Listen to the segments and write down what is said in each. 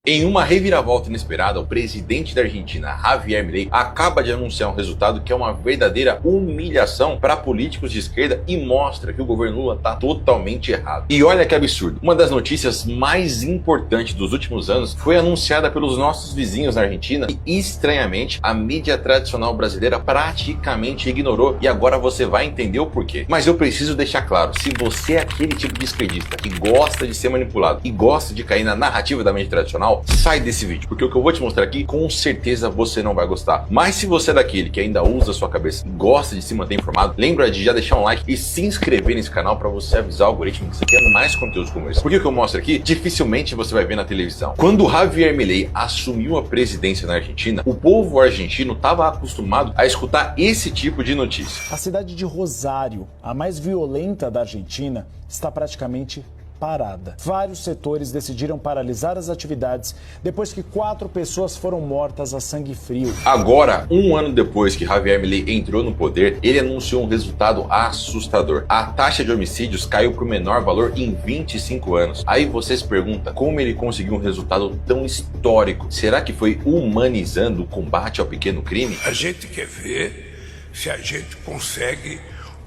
Em uma reviravolta inesperada, o presidente da Argentina, Javier Milei, acaba de anunciar um resultado que é uma verdadeira humilhação para políticos de esquerda e mostra que o governo Lula está totalmente errado. E olha que absurdo, uma das notícias mais importantes dos últimos anos foi anunciada pelos nossos vizinhos na Argentina e, estranhamente, a mídia tradicional brasileira praticamente ignorou, e agora você vai entender o porquê. Mas eu preciso deixar claro, se você é aquele tipo de esquerdista que gosta de ser manipulado e gosta de cair na narrativa da mídia tradicional, sai desse vídeo, porque o que eu vou te mostrar aqui, com certeza você não vai gostar. Mas se você é daquele que ainda usa a sua cabeça e gosta de se manter informado, lembra de já deixar um like e se inscrever nesse canal para você avisar o algoritmo que você quer mais conteúdos como esse. Porque o que eu mostro aqui, dificilmente você vai ver na televisão. Quando Javier Milei assumiu a presidência na Argentina, o povo argentino estava acostumado a escutar esse tipo de notícia. A cidade de Rosário, a mais violenta da Argentina, está praticamente parada. Vários setores decidiram paralisar as atividades depois que 4 pessoas foram mortas a sangue frio. Agora, um ano depois que Javier Milei entrou no poder, ele anunciou um resultado assustador. A taxa de homicídios caiu para o menor valor em 25 anos. Aí você se pergunta como ele conseguiu um resultado tão histórico. Será que foi humanizando o combate ao pequeno crime? A gente quer ver se a gente consegue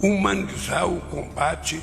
humanizar o combate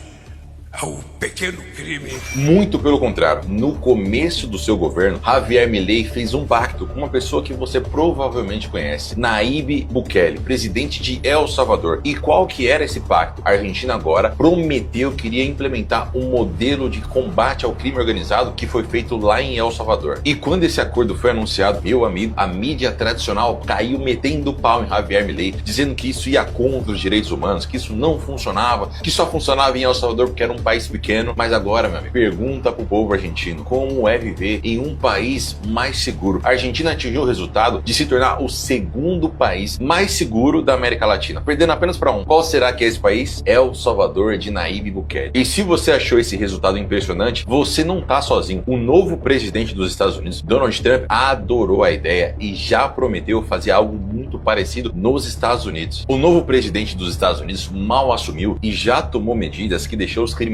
ao pequeno crime. Muito pelo contrário. No começo do seu governo, Javier Milei fez um pacto com uma pessoa que você provavelmente conhece, Nayib Bukele, presidente de El Salvador. E qual que era esse pacto? A Argentina agora prometeu que iria implementar um modelo de combate ao crime organizado que foi feito lá em El Salvador. E quando esse acordo foi anunciado, meu amigo, a mídia tradicional caiu metendo pau em Javier Milei, dizendo que isso ia contra os direitos humanos, que isso não funcionava, que só funcionava em El Salvador porque era um país pequeno. Mas agora, meu amigo, pergunta pro povo argentino como é viver em um país mais seguro. A Argentina atingiu o resultado de se tornar o segundo país mais seguro da América Latina, perdendo apenas para um. Qual será que é esse país? El Salvador, de Nayib Bukele. E se você achou esse resultado impressionante, você não tá sozinho. O novo presidente dos Estados Unidos, Donald Trump, adorou a ideia e já prometeu fazer algo muito parecido nos Estados Unidos. O novo presidente dos Estados Unidos mal assumiu e já tomou medidas que deixou os criminosos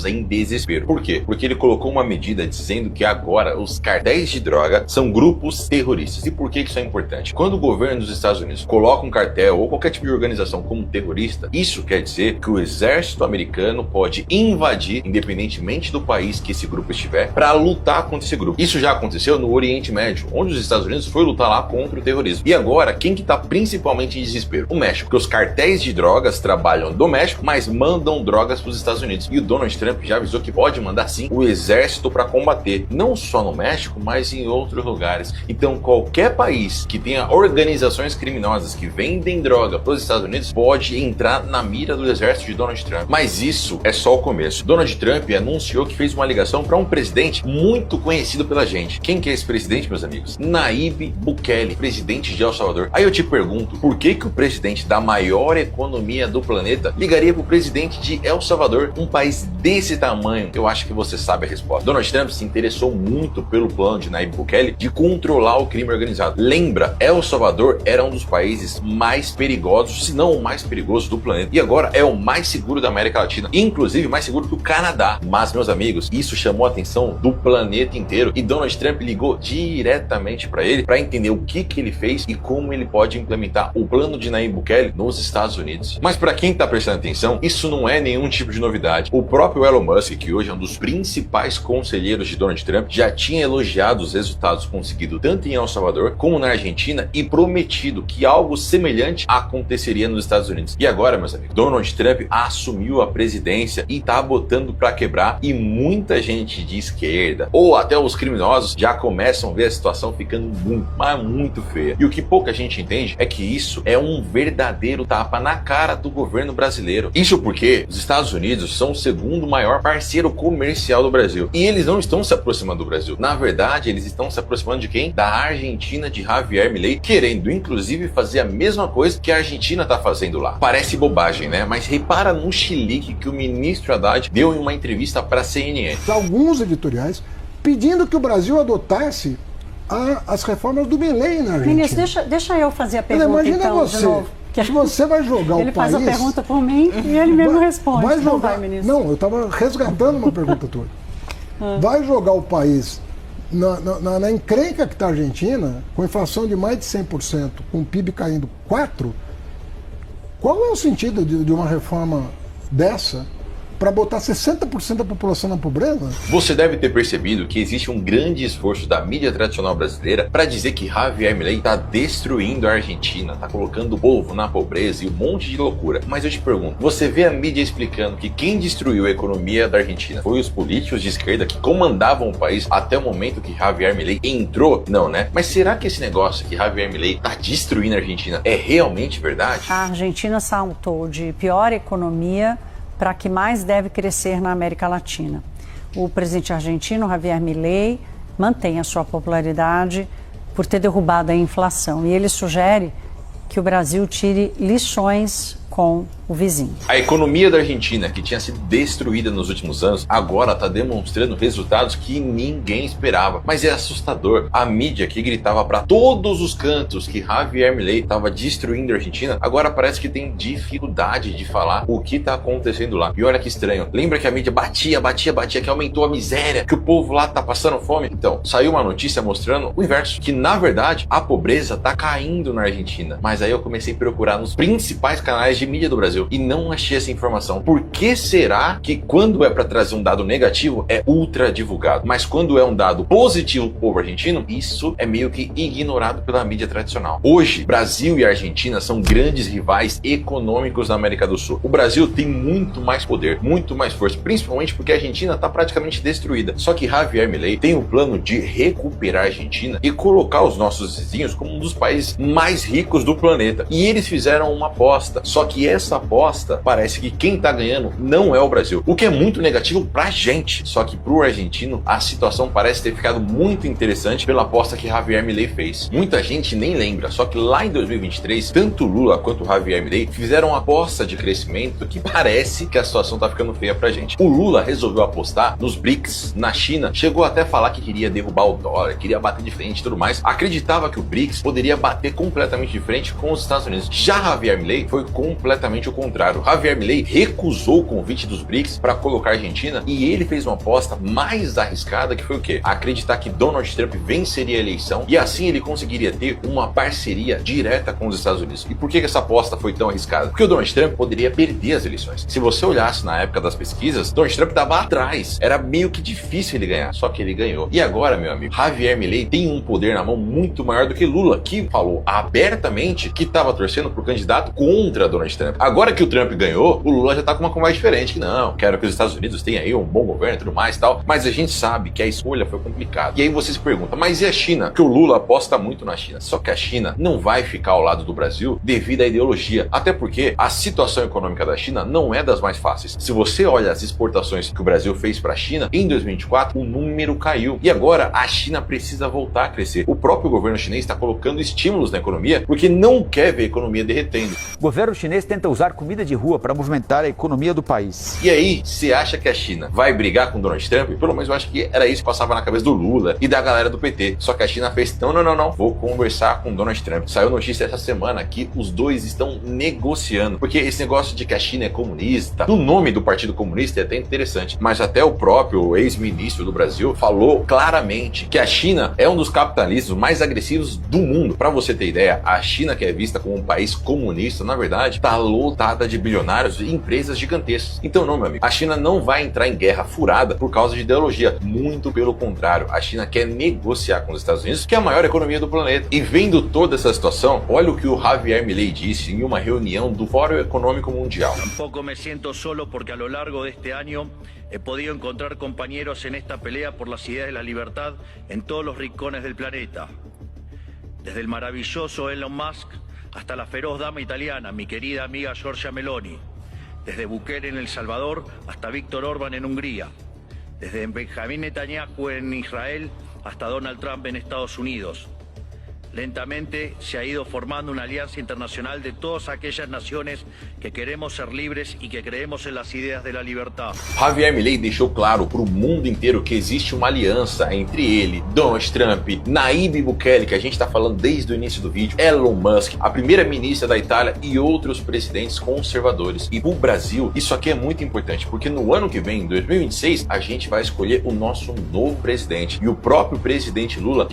em desespero. Por quê? Porque ele colocou uma medida dizendo que agora os cartéis de droga são grupos terroristas. E por que isso é importante? Quando o governo dos Estados Unidos coloca um cartel ou qualquer tipo de organização como terrorista, isso quer dizer que o exército americano pode invadir, independentemente do país que esse grupo estiver, para lutar contra esse grupo. Isso já aconteceu no Oriente Médio, onde os Estados Unidos foi lutar lá contra o terrorismo. E agora, quem que está principalmente em desespero? O México. Porque os cartéis de drogas trabalham do México, mas mandam drogas para os Estados Unidos. E o Donald Trump já avisou que pode mandar sim o exército para combater, não só no México, mas em outros lugares. Então qualquer país que tenha organizações criminosas que vendem droga para os Estados Unidos pode entrar na mira do exército de Donald Trump. Mas isso é só o começo. Donald Trump anunciou que fez uma ligação para um presidente muito conhecido pela gente. Quem que é esse presidente, meus amigos? Nayib Bukele, presidente de El Salvador. Aí eu te pergunto, por que que o presidente da maior economia do planeta ligaria para o presidente de El Salvador, um país desse tamanho? Eu acho que você sabe a resposta. Donald Trump se interessou muito pelo plano de Nayib Bukele de controlar o crime organizado. Lembra, El Salvador era um dos países mais perigosos, se não o mais perigoso do planeta. E agora é o mais seguro da América Latina, inclusive mais seguro que o Canadá. Mas, meus amigos, isso chamou a atenção do planeta inteiro e Donald Trump ligou diretamente para ele para entender o que ele fez e como ele pode implementar o plano de Nayib Bukele nos Estados Unidos. Mas para quem tá prestando atenção, isso não é nenhum tipo de novidade. O próprio Elon Musk, que hoje é um dos principais conselheiros de Donald Trump, já tinha elogiado os resultados conseguidos tanto em El Salvador como na Argentina e prometido que algo semelhante aconteceria nos Estados Unidos. E agora, meus amigos, Donald Trump assumiu a presidência e tá botando para quebrar, e muita gente de esquerda ou até os criminosos já começam a ver a situação ficando muito, mas muito feia. E o que pouca gente entende é que isso é um verdadeiro tapa na cara do governo brasileiro. Isso porque os Estados Unidos são o segundo maior parceiro comercial do Brasil. E eles não estão se aproximando do Brasil. Na verdade, eles estão se aproximando de quem? Da Argentina de Javier Milei, querendo inclusive fazer a mesma coisa que a Argentina está fazendo lá. Parece bobagem, né? Mas repara no chilique que o ministro Haddad deu em uma entrevista para a CNN. Alguns editoriais pedindo que o Brasil adotasse as reformas do Milei na Argentina. Ministro, deixa eu fazer a pergunta. Imagina então, você, de novo. se você vai jogar o país... Ele faz a pergunta por mim e ele mesmo responde. Vai jogar, não vai, ministro? não, eu estava resgatando uma pergunta tua. Vai jogar o país na encrenca que está a Argentina, com inflação de mais de 100%, com o PIB caindo 4%, qual é o sentido de uma reforma dessa para botar 60% da população na pobreza? Você deve ter percebido que existe um grande esforço da mídia tradicional brasileira para dizer que Javier Milei está destruindo a Argentina, está colocando o povo na pobreza e um monte de loucura. Mas eu te pergunto, você vê a mídia explicando que quem destruiu a economia da Argentina foi os políticos de esquerda que comandavam o país até o momento que Javier Milei entrou? Não, né? Mas será que esse negócio que Javier Milei está destruindo a Argentina é realmente verdade? A Argentina saltou de pior economia para a que mais deve crescer na América Latina. O presidente argentino, Javier Milei, mantém a sua popularidade por ter derrubado a inflação. E ele sugere que o Brasil tire lições com o vizinho. A economia da Argentina, que tinha sido destruída nos últimos anos, agora está demonstrando resultados que ninguém esperava. Mas é assustador. A mídia que gritava para todos os cantos que Javier Milei estava destruindo a Argentina, agora parece que tem dificuldade de falar o que está acontecendo lá. E olha que estranho. Lembra que a mídia batia, que aumentou a miséria, que o povo lá está passando fome? Então, saiu uma notícia mostrando o inverso, que na verdade a pobreza está caindo na Argentina. Mas aí eu comecei a procurar nos principais canais de mídia do Brasil e não achei essa informação. Por que será que quando é para trazer um dado negativo é ultra divulgado, mas quando é um dado positivo pro povo argentino, isso é meio que ignorado pela mídia tradicional? Hoje, Brasil e Argentina são grandes rivais econômicos na América do Sul. O Brasil tem muito mais poder, muito mais força, principalmente porque a Argentina está praticamente destruída. Só que Javier Milei tem o plano de recuperar a Argentina e colocar os nossos vizinhos como um dos países mais ricos do planeta. E eles fizeram uma aposta, só que essa aposta parece que quem tá ganhando não é o Brasil, o que é muito negativo pra gente. Só que pro argentino a situação parece ter ficado muito interessante pela aposta que Javier Milei fez. Muita gente nem lembra, só que lá em 2023 tanto Lula quanto Javier Milei fizeram uma aposta de crescimento que parece que a situação tá ficando feia pra gente. O Lula resolveu apostar nos BRICS, na China, chegou até a falar que queria derrubar o dólar, queria bater de frente e tudo mais, acreditava que o BRICS poderia bater completamente de frente com os Estados Unidos. Já Javier Milei foi completamente o contrário. Javier Milei recusou o convite dos BRICS para colocar a Argentina e ele fez uma aposta mais arriscada, que foi o quê? Acreditar que Donald Trump venceria a eleição e assim ele conseguiria ter uma parceria direta com os Estados Unidos. E por que essa aposta foi tão arriscada? Porque o Donald Trump poderia perder as eleições. Se você olhasse na época das pesquisas, Donald Trump estava atrás. Era meio que difícil ele ganhar, só que ele ganhou. E agora, meu amigo, Javier Milei tem um poder na mão muito maior do que Lula, que falou abertamente que estava torcendo pro candidato contra Donald Trump. Agora que o Trump ganhou, o Lula já tá com uma conversa diferente, que não, quero que os Estados Unidos tenham aí um bom governo e tudo mais e tal, mas a gente sabe que a escolha foi complicada. E aí você se pergunta, mas e a China? Que o Lula aposta muito na China, só que a China não vai ficar ao lado do Brasil devido à ideologia, até porque a situação econômica da China não é das mais fáceis. Se você olha as exportações que o Brasil fez para a China, em 2024 o número caiu, e agora a China precisa voltar a crescer. O próprio governo chinês está colocando estímulos na economia porque não quer ver a economia derretendo. O governo chinês tenta usar comida de rua para movimentar a economia do país. E aí, você acha que a China vai brigar com Donald Trump? Pelo menos eu acho que era isso que passava na cabeça do Lula e da galera do PT. Só que a China fez, não, vou conversar com Donald Trump. Saiu notícia essa semana que os dois estão negociando, porque esse negócio de que a China é comunista, o nome do Partido Comunista é até interessante, mas até o próprio ex-ministro do Brasil falou claramente que a China é um dos capitalistas mais agressivos do mundo. Para você ter ideia, a China, que é vista como um país comunista, na verdade, tá lotada de bilionários e empresas gigantescas. Então não, meu amigo, a China não vai entrar em guerra furada por causa de ideologia. Muito pelo contrário, a China quer negociar com os Estados Unidos, que é a maior economia do planeta. E vendo toda essa situação, olha o que o Javier Milei disse em uma reunião do Fórum Econômico Mundial. Tampoco me siento solo porque a lo largo de este año he podido encontrar compañeros en esta pelea por las ideas de la libertad en todos los rincones del planeta. Desde el maravilloso Elon Musk hasta la feroz dama italiana, mi querida amiga Giorgia Meloni. Desde Bukele en El Salvador hasta Víctor Orbán en Hungría. Desde Benjamín Netanyahu en Israel hasta Donald Trump en Estados Unidos. lentamente se ha ido formando una alianza internacional de todas aquellas naciones que queremos ser libres y que creemos en las ideas de la libertad. Javier Milei deixou claro para o mundo inteiro que existe uma aliança entre ele, Donald Trump, Nayib Bukele, que a gente está falando desde o início do vídeo, Elon Musk, a primeira-ministra da Itália e outros presidentes conservadores. E o Brasil, isso aqui é muito importante, porque no ano que vem, em 2026, a gente vai escolher o nosso novo presidente. E o próprio presidente Lula